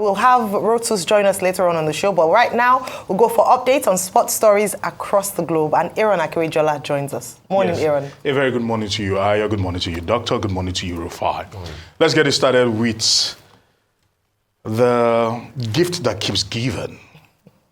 We'll have Rotus join us later on the show, but right now we'll go for updates on sports stories across the globe. And Aaron Akirejola joins us. Morning, Aaron. A very good morning to you, Aya. Good morning to you, Doctor. Good morning to you, Rufai. Let's get it started with the gift that keeps giving.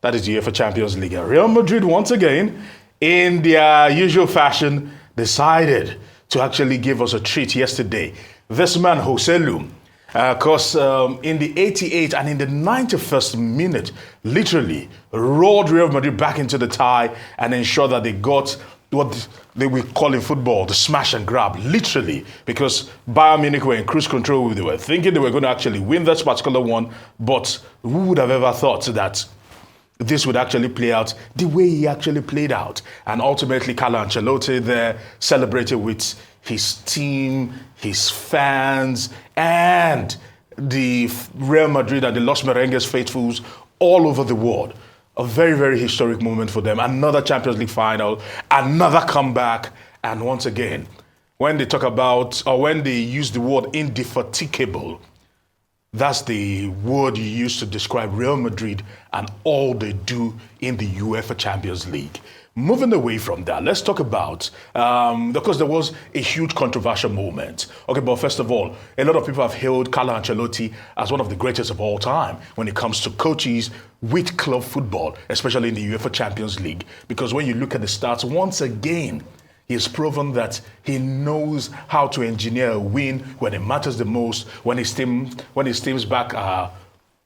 That is the UEFA Champions League. Real Madrid, once again, in their usual fashion, decided to actually give us a treat yesterday. This man, Joselu, of course, in the 88th and in the 91st minute, literally rolled Real Madrid back into the tie and ensured that they got what they will call in football the smash and grab, literally, because Bayern Munich were in cruise control. They were thinking they were going to actually win this particular one, but who would have ever thought that this would actually play out the way he actually played out? And ultimately, Carlo Ancelotti there celebrated with his team, his fans, and the Real Madrid and the Los Merengues faithfuls all over the world. A very, very historic moment for them. Another Champions League final, another comeback. And once again, when they talk about, or when they use the word indefatigable, that's the word you use to describe Real Madrid and all they do in the UEFA Champions League. Moving away from that, let's talk about, because there was a huge controversial moment. Okay, but first of all, a lot of people have hailed Carlo Ancelotti as one of the greatest of all time when it comes to coaches with club football, especially in the UEFA Champions League. Because when you look at the stats, once again, he has proven that he knows how to engineer a win when it matters the most. When his team's back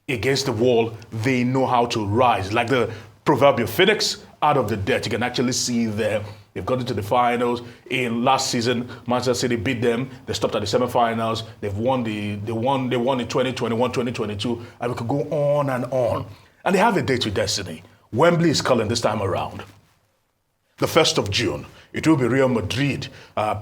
against the wall, they know how to rise. Like the proverbial phoenix out of the dead. You can actually see there. They've got into the finals. In last season, Manchester City beat them. They stopped at the semifinals. They won in 2021, 2022, and we could go on and on. And they have a date with destiny. Wembley is calling this time around. The 1st of June, it will be Real Madrid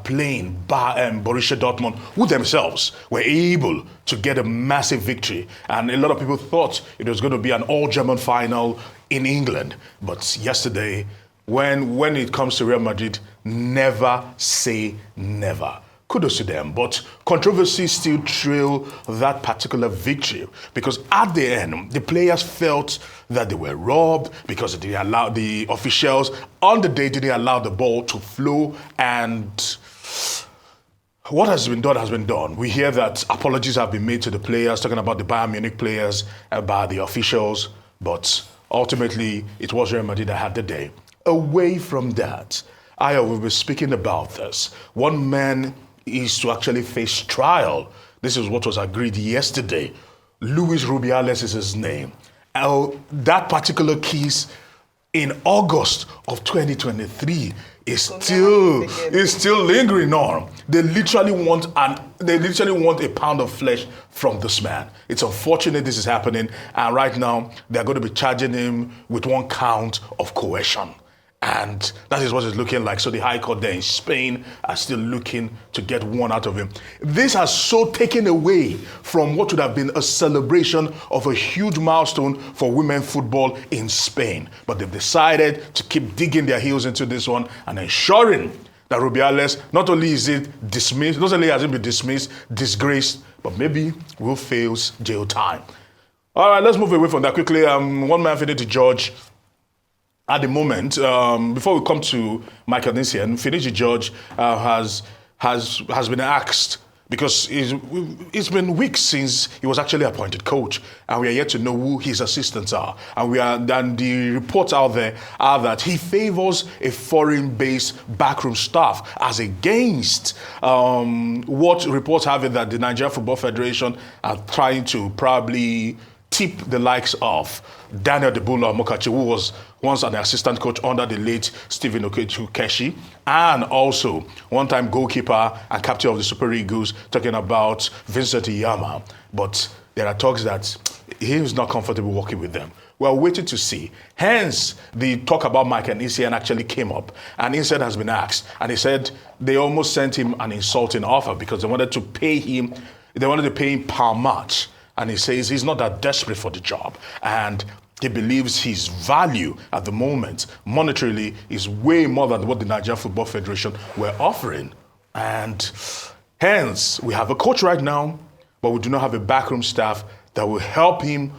playing Borussia Dortmund, who themselves were able to get a massive victory. And a lot of people thought it was going to be an all-German final in England. But yesterday, when it comes to Real Madrid, never say never. Kudos to them, but controversy still trailed that particular victory because at the end, the players felt that they were robbed because they allowed the officials on the day didn't allow the ball to flow, and what has been done has been done. We hear that apologies have been made to the players, talking about the Bayern Munich players, about the officials, but ultimately it was Real Madrid that had the day. Away from that, I will be speaking about this. One man is to actually face trial. This is what was agreed yesterday. Luis Rubiales is his name. That particular case in August of 2023 is still lingering on. They literally want a pound of flesh from this man. It's unfortunate this is happening, and right now they're going to be charging him with 1 count of coercion. And that is what it's looking like. So the High Court there in Spain are still looking to get one out of him. This has so taken away from what would have been a celebration of a huge milestone for women football in Spain. But they've decided to keep digging their heels into this one and ensuring that Rubiales, not only is it dismissed, not only has it been dismissed, disgraced, but maybe will face jail time. All right, let's move away from that quickly. One man Finidi George. At the moment, before we come to Michael Nisian, Finidi George has been asked, because it's been weeks since he was actually appointed coach, and we are yet to know who his assistants are. And the reports out there are that he favors a foreign-based backroom staff as against what reports have it that the Nigerian Football Federation are trying to probably tip the likes of Daniel Debula Mokachi, who was once an assistant coach under the late Stephen Okechi, and also one-time goalkeeper and captain of the Super Eagles, talking about Vincent Iyama. But there are talks that he is not comfortable working with them. We're waiting to see. Hence, the talk about Mike and Isian actually came up, and Isian has been asked, and he said they almost sent him an insulting offer because they wanted to pay him per match. And he says he's not that desperate for the job. And he believes his value at the moment, monetarily, is way more than what the Nigerian Football Federation were offering. And hence, we have a coach right now, but we do not have a backroom staff that will help him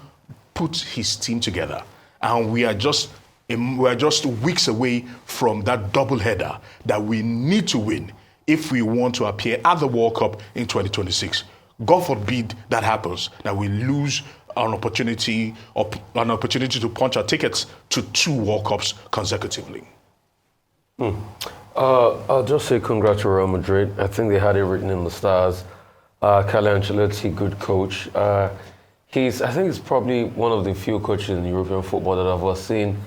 put his team together. And we are just weeks away from that double header that we need to win if we want to appear at the World Cup in 2026. God forbid that happens, that we lose an opportunity to punch our tickets to 2 World Cups consecutively. I'll just say congrats to Real Madrid. I think they had it written in the stars. Carlo Ancelotti, good coach. I think he's probably one of the few coaches in European football that I've ever seen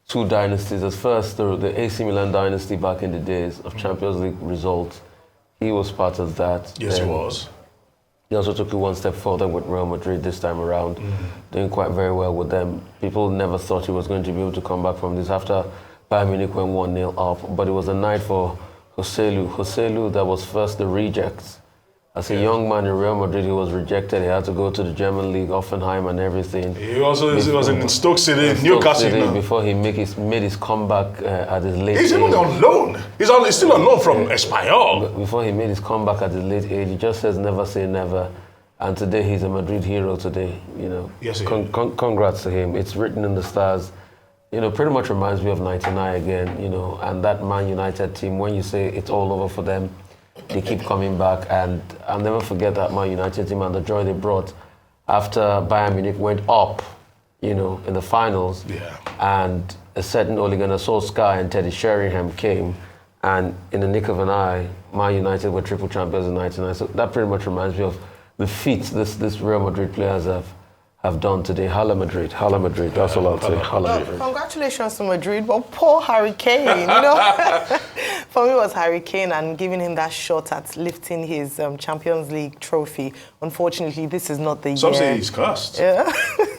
2 dynasties. At first, the AC Milan dynasty back in the days of Champions League results. He was part of that. Yes, he was. He also took it one step further with Real Madrid this time around, doing quite very well with them. People never thought he was going to be able to come back from this after Bayern Munich went 1-0 up. But it was a night for Joselu that was first the rejects. As a young man in Real Madrid, he was rejected. He had to go to the German league, Offenheim and everything. He was in Stoke City, Newcastle. Before he made his comeback at his late age. He's even on loan. He's still on loan from Espanyol. Before he made his comeback at his late age, he just says never say never. And today he's a Madrid hero today. Yes, congrats to him. It's written in the stars. Pretty much reminds me of 99 again, and that Man United team, when you say it's all over for them, they keep coming back, and I'll never forget that Man United team and the joy they brought after Bayern Munich went up, in the finals. Yeah. And a certain Ole Gunnar Solskjaer and Teddy Sheringham came, and in the nick of an eye, Man United were triple champions in 99. So that pretty much reminds me of the feats this Real Madrid players have done today. Hala Madrid. That's all I'll say. Hala Madrid. Congratulations to Madrid, but poor Harry Kane, For me, it was Harry Kane and giving him that shot at lifting his Champions League trophy. Unfortunately, this is not the year. Some say he's cursed. Yeah.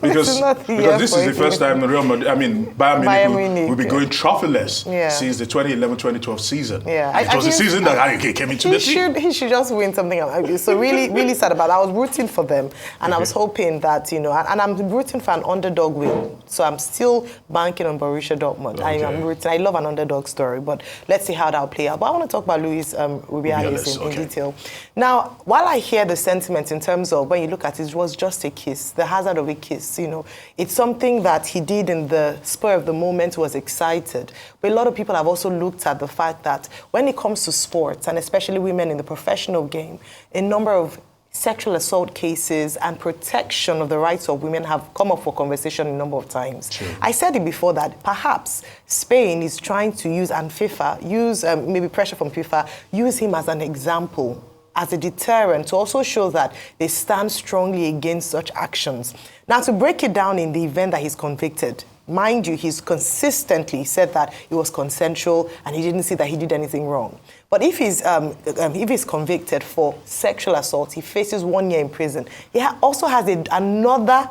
Because this is the first time Bayern Munich will be going trophyless since the 2011-2012 season. Yeah. It was the season that Harry Kane came into the team. He should just win something. So really, really sad about it. I was rooting for them, and I was hoping that, and I'm rooting for an underdog win. So I'm still banking on Borussia Dortmund. Okay. I love an underdog story, but let's see how that'll play out. But I want to talk about Luis Rubiales in detail. Now, while I hear the sentiment in terms of when you look at it, it was just a kiss, the hazard of a kiss. It's something that he did in the spur of the moment, was excited. But a lot of people have also looked at the fact that when it comes to sports, and especially women in the professional game, a number of sexual assault cases and protection of the rights of women have come up for conversation a number of times. True. I said it before that perhaps Spain is trying to use, and FIFA, maybe pressure from FIFA, use him as an example, as a deterrent, to also show that they stand strongly against such actions. Now, to break it down in the event that he's convicted, mind you, he's consistently said that it was consensual and he didn't see that he did anything wrong. But if he's convicted for sexual assault, he faces 1 year in prison. He also has another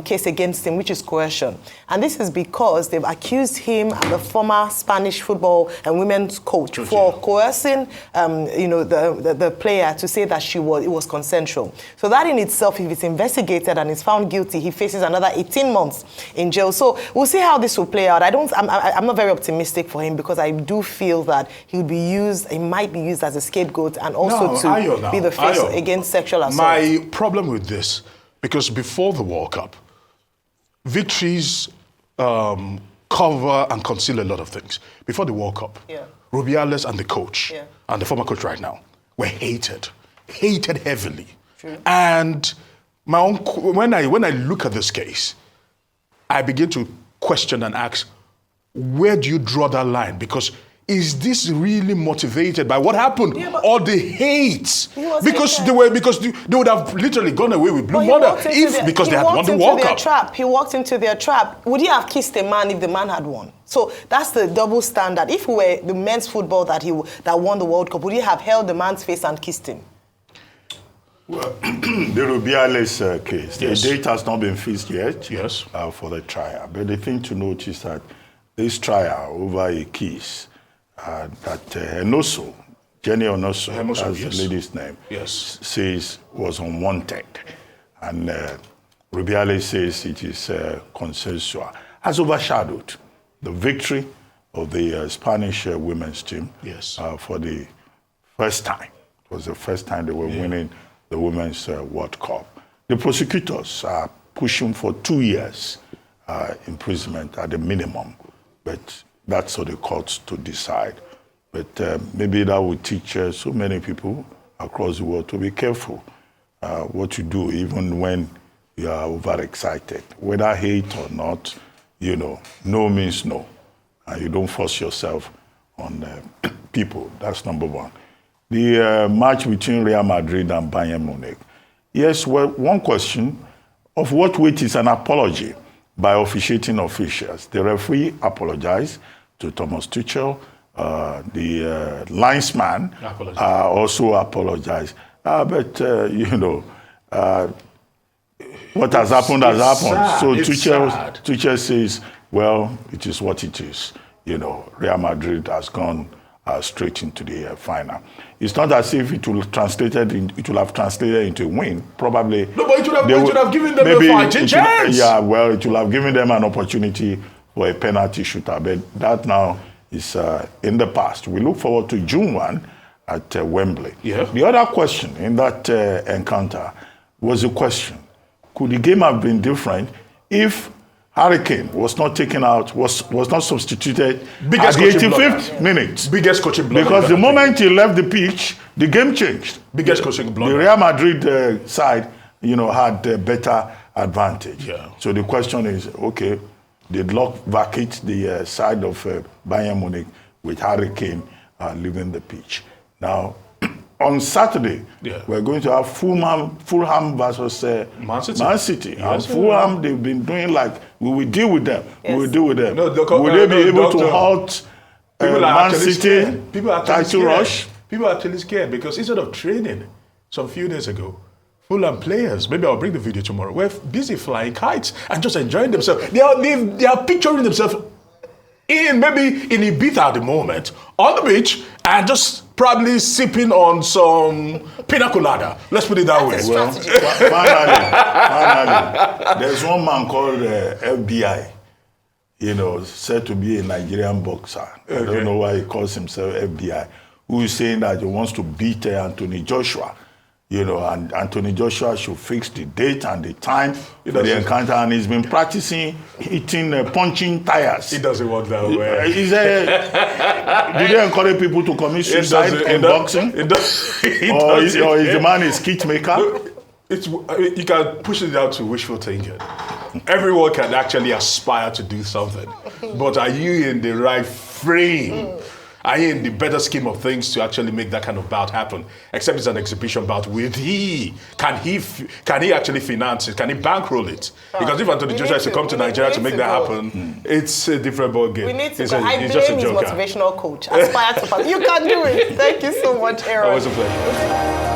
case against him, which is coercion. And this is because they've accused him and the former Spanish football and women's coach for coercing, the player to say that it was consensual. So that in itself, if it's investigated and is found guilty, he faces another 18 months in jail. So we'll see how this will play out. I'm not very optimistic for him, because I do feel that he might be used as a scapegoat and also to be the face against sexual assault. My problem with this, because before the World Cup, victories cover and conceal a lot of things. Before the World Cup, Rubiales and the coach, and the former coach right now, were hated heavily. True. And when I look at this case, I begin to question and ask, where do you draw that line? Because is this really motivated by what happened, or the hate? Because they would have literally gone away with blue water because they had won the World Cup. He walked into their trap. Would he have kissed a man if the man had won? So that's the double standard. If it were the men's football that won the World Cup, would he have held the man's face and kissed him? Well, the Rubiales case, the date has not been fixed yet for the trial. But the thing to note is that this trial over a case that Enoso, Jenny Onoso, as the lady's name, says was unwanted. And Rubiales says it is consensual, has overshadowed the victory of the Spanish women's team for the first time. It was the first time they were winning the Women's World Cup. The prosecutors are pushing for 2 years imprisonment at the minimum, but that's for the courts to decide. But maybe that will teach so many people across the world to be careful what you do, even when you are overexcited. Whether hate or not, you know, no means no. You don't force yourself on people. That's number one. The match between Real Madrid and Bayern Munich. Yes, well, one question of what weight is an apology by officiating officials. The referee apologized to Thomas Tuchel. The linesman also apologized. But, you know, what has happened has happened. So Tuchel says, well, it is what it is. You know, Real Madrid has gone straight into the final. It's not as if it will have translated into a win. Probably. No, but it would have given them a fighting chance. Yeah, well, it will have given them an opportunity for a penalty shooter. But that now is in the past. We look forward to June 1 at Wembley. Yeah. The other question in that encounter was the question, could the game have been different if Hurricane was not taken out, was not substituted at the 85th minute? Biggest coaching blunder. Because the moment he left the pitch, the game changed. Biggest coaching blunder. The Real Madrid side, you know, had a better advantage. Yeah. So the question is, okay, did luck vacate the side of Bayern Munich with Hurricane leaving the pitch? Now, on Saturday, we're going to have Fulham versus Man City. Yes, and Fulham, they've been doing like, we will deal with them. Yes. We will deal with them. No, will they be able to halt Man City title rush? People are actually scared because instead of training some few days ago, Fulham players, maybe I'll bring the video tomorrow, were busy flying kites and just enjoying themselves. They are picturing themselves maybe in Ibiza at the moment, on the beach, and just probably sipping on some pina colada. Let's put it that way. Well, finally, there's one man called FBI, you know, said to be a Nigerian boxer. Okay. I don't know why he calls himself FBI, who is saying that he wants to beat Anthony Joshua. You know, and Anthony Joshua should fix the date and the time for the encounter, and he's been practicing punching tires. He doesn't want that way. Did they encourage people to commit suicide in boxing? Or is the man a skit maker? You can push it down to wishful thinking. Everyone can actually aspire to do something, but are you in the right frame? Are you in the better scheme of things to actually make that kind of bout happen? Except it's an exhibition bout. Can he actually finance it? Can he bankroll it? Because if Anthony Joshua is to come to Nigeria to make that happen, it's a different ball game. We need to he's go. I blame his motivational coach. Aspire to. You can do it. Thank you so much, Aaron. Always a pleasure.